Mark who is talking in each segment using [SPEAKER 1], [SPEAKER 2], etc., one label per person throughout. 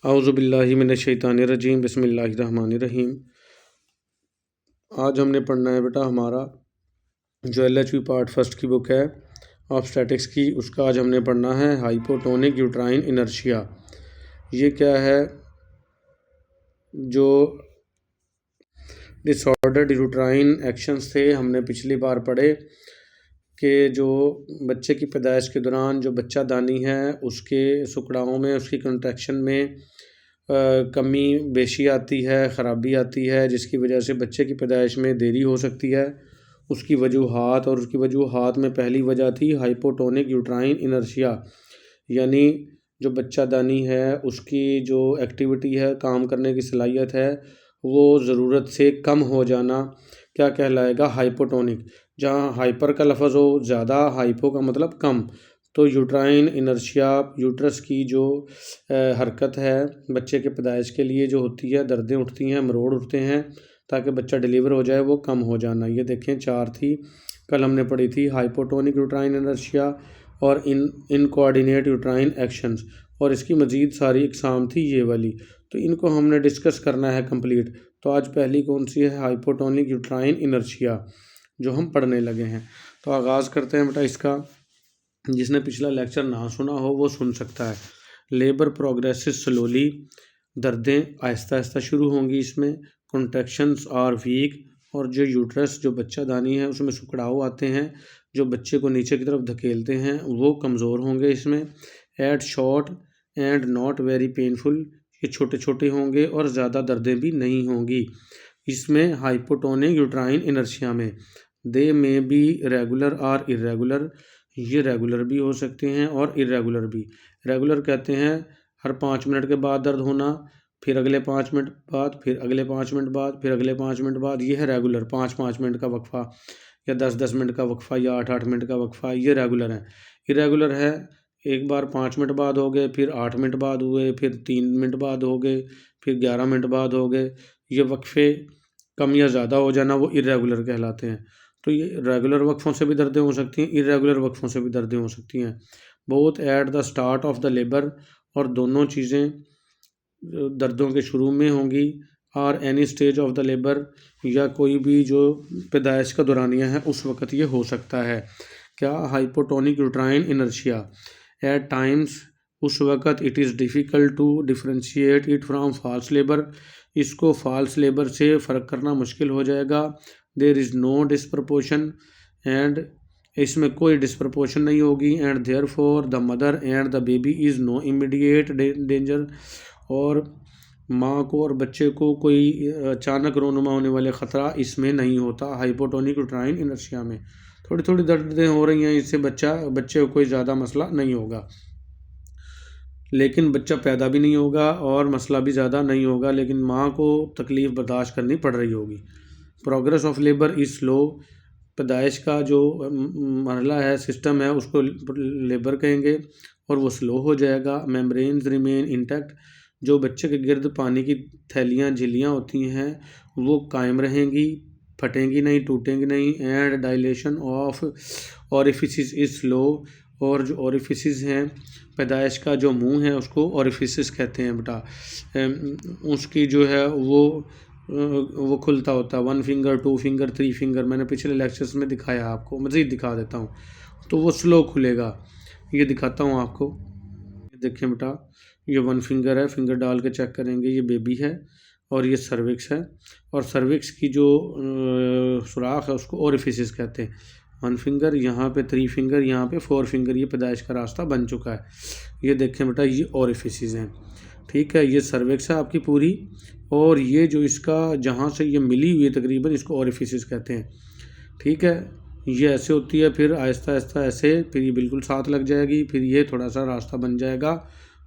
[SPEAKER 1] औज़ुबिल्लाहि मिनश्शैतानिर्रजीम बिस्मिल्लाहिर्रहमानिर्रहीम। आज हमने पढ़ना है बेटा हमारा जो LHV पार्ट फर्स्ट की बुक है ऑब्स्टेटिक्स की, उसका आज हमने पढ़ना है हाइपोटोनिक यूट्राइन इनर्शिया। ये क्या है? जो डिसऑर्डर्ड यूट्राइन एक्शंस थे हमने पिछली बार पढ़े कि जो बच्चे की पैदाइश के दौरान जो बच्चा दानी है उसके सुकड़ाओं में, उसकी कंट्रैक्शन में कमी बेशी आती है, ख़राबी आती है, जिसकी वजह से बच्चे की पैदाइश में देरी हो सकती है। उसकी वजूहात में पहली वजह थी हाइपोटोनिक यूट्राइन इनर्शिया, यानी जो बच्चा दानी है उसकी जो एक्टिविटी है, काम करने की सलाहियत है, वो ज़रूरत से कम हो जाना क्या कहलाएगा? हाइपोटोनिक। जहाँ हाइपर का लफ्ज़ हो ज़्यादा, हाइपो का मतलब कम, तो यूट्राइन इनर्शिया यूट्रस की जो हरकत है बच्चे के पैदाइश के लिए जो होती है, दर्दें उठती हैं, मरोड़ उठते हैं ताकि बच्चा डिलीवर हो जाए, वो कम हो जाना। ये देखें 4 थी, कल हमने पढ़ी थी हाइपोटोनिक यूट्राइन इनर्शिया और इनकोऑर्डिनेट यूट्राइन एक्शंस, और इसकी मज़ीद सारी इकसाम थी ये वाली, तो इनको हमने डिस्कस करना है कंप्लीट। तो आज पहली कौन सी है? हाइपोटोनिक यूट्राइन इनर्शिया, जो हम पढ़ने लगे हैं। तो आगाज़ करते हैं बेटा इसका। जिसने पिछला लेक्चर ना सुना हो वो सुन सकता है। Labour progresses slowly, दर्दें Aahista Aahista शुरू होंगी इसमें। कॉन्ट्रैक्शंस आर वीक, और जो यूट्रस जो बच्चा दानी है उसमें सुकड़ाव आते हैं जो बच्चे को नीचे की तरफ धकेलते हैं, वो कमज़ोर होंगे इसमें। At short and not very painful, ये छोटे छोटे होंगे और ज़्यादा दर्दें भी नहीं होंगी इसमें हाइपोटोनिक यूट्राइन इनर्शिया में। दे में बी रेगुलर आर इरेगुलर, ये रेगुलर भी हो सकते हैं और इरेगुलर भी। रेगुलर कहते हैं हर 5 मिनट के बाद दर्द होना, फिर अगले 5 मिनट बाद, फिर अगले 5 मिनट बाद, फिर अगले 5 मिनट बाद, ये है रेगुलर। 5-5 मिनट का वक्फ़ा या 10-10 मिनट का वक्फ़ा या 8-8 मिनट का वक्फ़ा, ये रेगुलर है। इरेगुलर है एक बार 5 मिनट बाद हो गए, फिर 8 मिनट बाद हुए, फिर 3 मिनट बाद हो गए, फिर 11 मिनट बाद हो गए। ये वक्फ़े कम या ज़्यादा हो जाना वो इरेगुलर कहलाते हैं। तो ये रेगुलर वक्फ़ों से भी दर्दें हो सकती हैं, इरेगुलर वक्फ़ों से भी दर्दें हो सकती हैं। Both at the start of the labour, और दोनों चीज़ें दर्दों के शुरू में होंगी। और any stage of the labour, या कोई भी जो पैदाइश का दौरानिया है उस वक़्त ये हो सकता है। क्या? Hypotonic uterine inertia. At times, उस वक़्त it is difficult to differentiate it from false labour, इसको फॉल्स लेबर से फ़र्क करना मुश्किल हो जाएगा। There is no disproportion, and इसमें कोई डिस्प्रपोर्शन नहीं होगी। And therefore the mother and the baby is no immediate danger, और माँ को और बच्चे को कोई अचानक रोनुमा होने वाले ख़तरा इसमें नहीं होता हाइपोटोनिक यूट्राइन इनर्शिया में। थोड़ी थोड़ी दर्दें हो रही हैं, इससे बच्चे को कोई ज़्यादा मसला नहीं होगा, लेकिन बच्चा पैदा भी नहीं होगा और मसला भी ज़्यादा नहीं होगा, लेकिन माँ को तकलीफ़ बर्दाश्त करनी पड़ रही होगी। Progress of labour is slow, पैदाइश का जो मरहला है, सिस्टम है, उसको लेबर कहेंगे और वो स्लो हो जाएगा। मेम्ब्रेन्स रिमेन इंटैक्ट, जो बच्चे के गिर्द पानी की थैलियाँ झिल्लियाँ होती हैं वो कायम रहेंगी, फटेंगी नहीं, टूटेंगी नहीं। And dilation of orifices is slow, और जो ओरिफिसिस हैं पैदाइश का जो मुंह है उसको ओरिफिसिस कहते हैं बेटा। उसकी जो है वो खुलता होता है 1 फिंगर, 2 फिंगर, 3 फिंगर, मैंने पिछले लेक्चर्स में दिखाया आपको, मज़ीद दिखा देता हूँ। तो वो स्लो खुलेगा, ये दिखाता हूँ आपको। देखें बेटा, ये 1 फिंगर है, फिंगर डाल के चेक करेंगे, ये बेबी है और ये सर्विक्स है, और सर्विक्स की जो सुराख है उसको ओरिफिसिस कहते हैं। 1 फिंगर, यहाँ पे 3 फिंगर, यहाँ पे 4 फिंगर, ये पैदाइश का रास्ता बन चुका है। ये देखें बेटा, ये ओरिफिसिस हैं, ठीक है। ये सर्विक्स है आपकी पूरी, और ये जो इसका जहाँ से ये मिली हुई है तकरीबन, इसको ओरिफिसिस कहते हैं, ठीक है। ये ऐसे होती है, फिर आहिस्ता आहिस्ता ऐसे, फिर ये बिल्कुल साथ लग जाएगी, फिर ये थोड़ा सा रास्ता बन जाएगा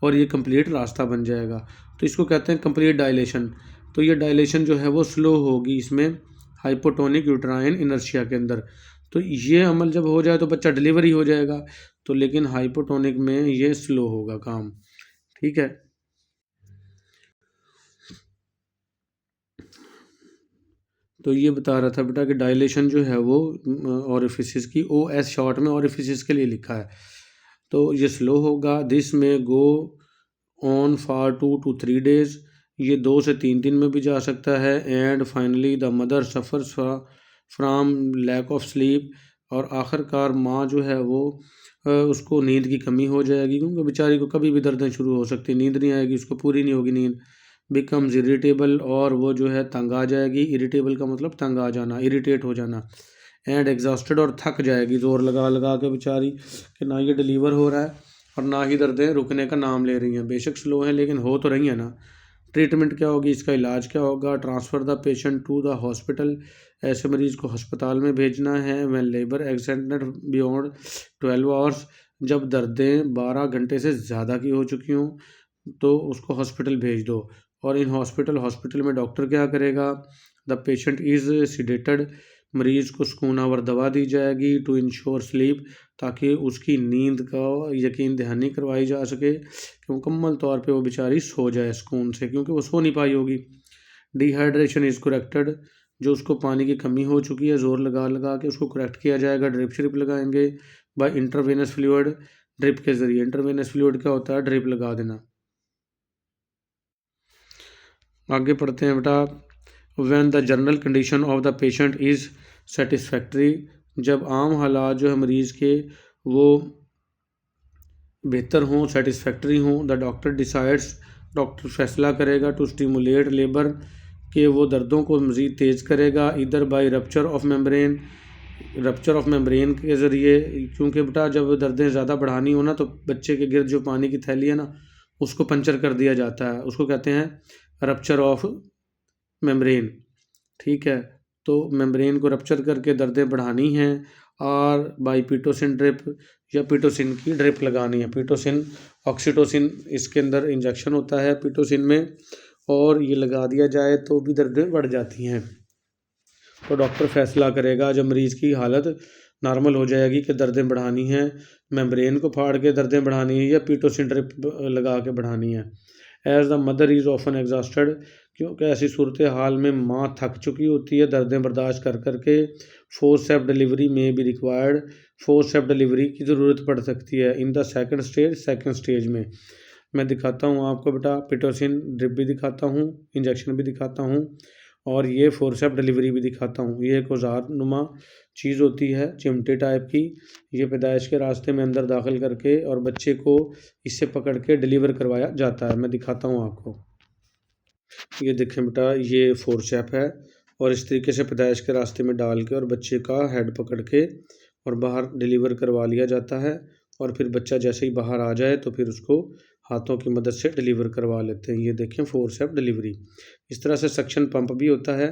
[SPEAKER 1] और ये कंप्लीट रास्ता बन जाएगा। तो इसको कहते हैं कंप्लीट डायलेशन। तो ये डायलेशन जो है वो स्लो होगी इसमें हाइपोटोनिक यूट्राइन इनर्शिया के अंदर। तो ये अमल जब हो जाए तो बच्चा डिलीवरी हो जाएगा, तो लेकिन हाइपोटोनिक में ये स्लो होगा काम, ठीक है। तो ये बता रहा था बेटा कि डायलेशन जो है वो ओरिफिसिस की, OS शॉर्ट में ओरिफिसिस के लिए लिखा है, तो ये स्लो होगा। दिस में go on for 2 to 3 days, ये 2 से 3 दिन में भी जा सकता है। And finally the mother suffers from lack of sleep, और आखिरकार माँ जो है वो उसको नींद की कमी हो जाएगी, क्योंकि बेचारी को कभी भी दर्दें शुरू हो सकती, नींद नहीं आएगी, उसको पूरी नहीं होगी नींद। बिकम्स इरिटेबल, और वो जो है तंग आ जाएगी। इरिटेबल का मतलब तंग आ जाना, इरिटेट हो जाना। एंड एग्जॉस्टेड, और थक जाएगी ज़ोर लगा लगा के बेचारी, कि ना ये डिलीवर हो रहा है और ना ही दर्दें रुकने का नाम ले रही हैं। बेशक स्लो हैं लेकिन हो तो रही हैं ना। ट्रीटमेंट क्या होगी, इसका इलाज क्या होगा? Transfer the patient to the hospital, ऐसे मरीज़ को अस्पताल में भेजना है। When labour extended beyond 12 hours, जब दर्दें 12 घंटे से ज़्यादा की हो चुकी हों तो उसको हॉस्पिटल भेज दो। और इन हॉस्पिटल में डॉक्टर क्या करेगा? द पेशेंट इज़ सीडेटेड, मरीज़ को सुकूनावर दवा दी जाएगी टू इंश्योर स्लीप, ताकि उसकी नींद का यकीन दहानी करवाई जा सके कि मुकम्मल तौर पे वो बेचारी सो जाए सुकून से, क्योंकि वो सो नहीं पाई होगी। डिहाइड्रेशन इज़ करेक्टेड, जो उसको पानी की कमी हो चुकी है ज़ोर लगा लगा के उसको करेक्ट किया जाएगा। ड्रिप श्रिप लगाएंगे बाय इंट्रावेनस फ्लूइड, ड्रिप के ज़रिए। इंट्रावेनस फ्लूइड क्या होता है? ड्रिप लगा देना। आगे पढ़ते हैं बेटा। When the general condition of the patient is satisfactory, जब आम हालात जो है मरीज़ के वो बेहतर हों, सेटिस्फैक्ट्री हों, द डॉक्टर डिसाइड्स, डॉक्टर फैसला करेगा टू स्टिमुलेट लेबर, कि वो दर्दों को मज़ीद तेज़ करेगा। इधर by rupture of membrane, rupture of membrane के ज़रिए, क्योंकि बेटा जब दर्दें ज़्यादा बढ़ानी हो ना तो बच्चे के गिर्द जो पानी की थैली है ना उसको पंचर कर दिया जाता है, उसको कहते हैं रप्चर ऑफ मेम्ब्रेन। ठीक है, तो मेम्ब्रेन को रप्चर करके दर्दें बढ़ानी हैं। और बाई पिटोसिन ड्रिप, या पिटोसिन की ड्रिप लगानी है। पिटोसिन, ऑक्सीटोसिन इसके अंदर इंजेक्शन होता है पिटोसिन में, और ये लगा दिया जाए तो भी दर्दें बढ़ जाती हैं। तो डॉक्टर फैसला करेगा जब मरीज़ की हालत नॉर्मल हो जाएगी कि दर्दें बढ़ानी हैं, मेम्ब्रेन को फाड़ के दर्दें बढ़ानी है या पिटोसिन ड्रिप लगा के बढ़ानी है। As the mother is often exhausted, क्योंकि ऐसी सूरत हाल में माँ थक चुकी होती है दर्दें बर्दाश्त कर करके। फोर्सेप्स डिलीवरी में भी रिक्वायर्ड, फोर्सेप्स डिलीवरी की ज़रूरत पड़ सकती है इन द सेकंड स्टेज में। मैं दिखाता हूँ आपको बेटा, पिटोसिन ड्रिप भी दिखाता हूँ, इंजेक्शन भी दिखाता हूँ, और ये फोर्सेप्स डिलीवरी भी दिखाता हूँ। ये एक औजार नुमा चीज़ होती है चिमटे टाइप की, ये पैदाइश के रास्ते में अंदर दाखिल करके और बच्चे को इससे पकड़ के डिलीवर करवाया जाता है। मैं दिखाता हूँ आपको। ये देखें बेटा, ये फोर्सेप है, और इस तरीके से पैदाइश के रास्ते में डाल के और बच्चे का हेड पकड़ के और बाहर डिलीवर करवा लिया जाता है। और फिर बच्चा जैसे ही बाहर आ जाए तो फिर उसको हाथों की मदद से डिलीवर करवा लेते हैं। ये देखें फोर्सेप डिलीवरी। इस तरह से सक्शन पंप भी होता है,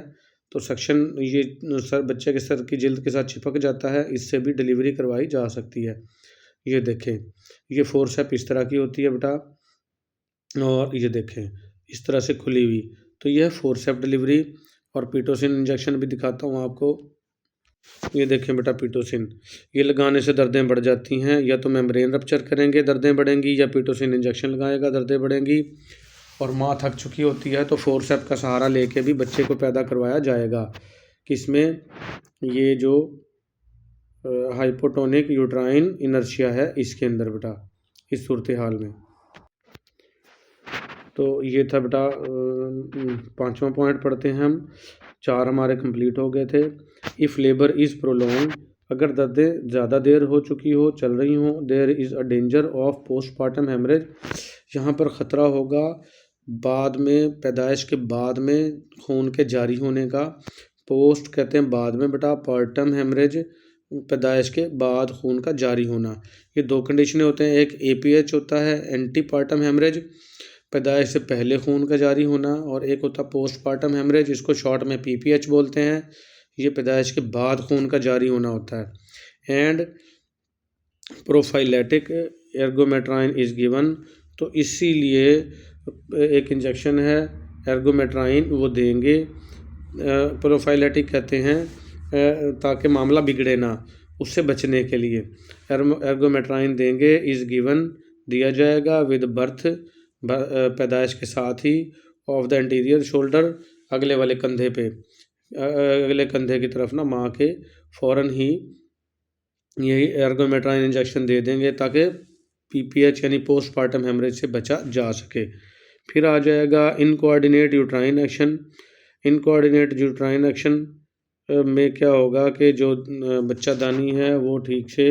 [SPEAKER 1] तो सक्शन ये सर बच्चे के सर की जिल्द के साथ चिपक जाता है, इससे भी डिलीवरी करवाई जा सकती है। ये देखें, ये फोर्सेप इस तरह की होती है बेटा, और ये देखें इस तरह से खुली हुई, तो यह फोर्सेप डिलीवरी। और पिटोसिन इंजेक्शन भी दिखाता हूँ आपको। ये देखें बेटा पिटोसिन, ये लगाने से दर्दें बढ़ जाती हैं, या तो मेम्ब्रेन रप्चर करेंगे दर्दें बढ़ेंगी, या पिटोसिन इंजेक्शन लगाएगा दर्दें बढ़ेंगी। और माँ थक चुकी होती है तो फोर्सेप का सहारा लेके भी बच्चे को पैदा करवाया जाएगा। किसमें? ये जो हाइपोटोनिक यूट्राइन इनर्शिया है इसके अंदर बेटा, इस सूरत हाल में। तो ये था बेटा 5वां पॉइंट पढ़ते हैं हम। 4 हमारे कंप्लीट हो गए थे। इफ़ लेबर इज़ प्रोलॉन्ग, अगर दर्दें ज़्यादा देर हो चुकी हो, चल रही हों, there is a danger of postpartum haemorrhage, यहाँ पर ख़तरा होगा बाद में, पैदाइश के बाद में खून के जारी होने का। पोस्ट कहते हैं बाद में बेटा, पार्टम हेमरेज पैदाइश के बाद खून का जारी होना। ये 2 कंडीशनें होते हैं, एक APH होता है एंटी पार्टम हेमरेज, पैदाइश से पहले खून का जारी होना, और एक होता पोस्टपार्टम हेमरेज, इसको शॉर्ट में PPH बोलते हैं, ये पैदाइश के बाद खून का जारी होना होता है। एंड प्रोफाइलेटिक एर्गोमेट्राइन इज़ गिवन, तो इसीलिए एक इंजेक्शन है एर्गोमेट्राइन वो देंगे, प्रोफाइलेटिक कहते हैं ताकि मामला बिगड़े ना, उससे बचने के लिए एर्गोमेट्राइन देंगे। इज़ गिवन दिया जाएगा विद बर्थ, पैदाइश के साथ ही, ऑफ द एंटीरियर शोल्डर, अगले वाले कंधे पे, अगले कंधे की तरफ ना माँ के फ़ौरन ही यही एर्गोमेट्राइन इंजेक्शन दे देंगे ताकि PPH यानी पोस्टपार्टम हेमरेज से बचा जा सके। फिर आ जाएगा इनकोऑर्डिनेट यूट्राइन एक्शन। इनकोऑर्डिनेट यूट्राइन एक्शन में क्या होगा कि जो बच्चादानी है वो ठीक से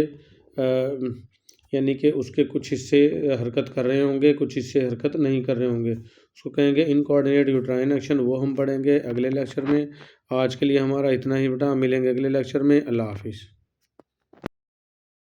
[SPEAKER 1] यानी कि उसके कुछ हिस्से हरकत कर रहे होंगे, कुछ हिस्से हरकत नहीं कर रहे होंगे, उसको कहेंगे इनकोऑर्डिनेट यूट्राइन एक्शन। वो हम पढ़ेंगे अगले लेक्चर में। आज के लिए हमारा इतना ही बेटा, मिलेंगे अगले लेक्चर में। अल्लाह हाफिज़।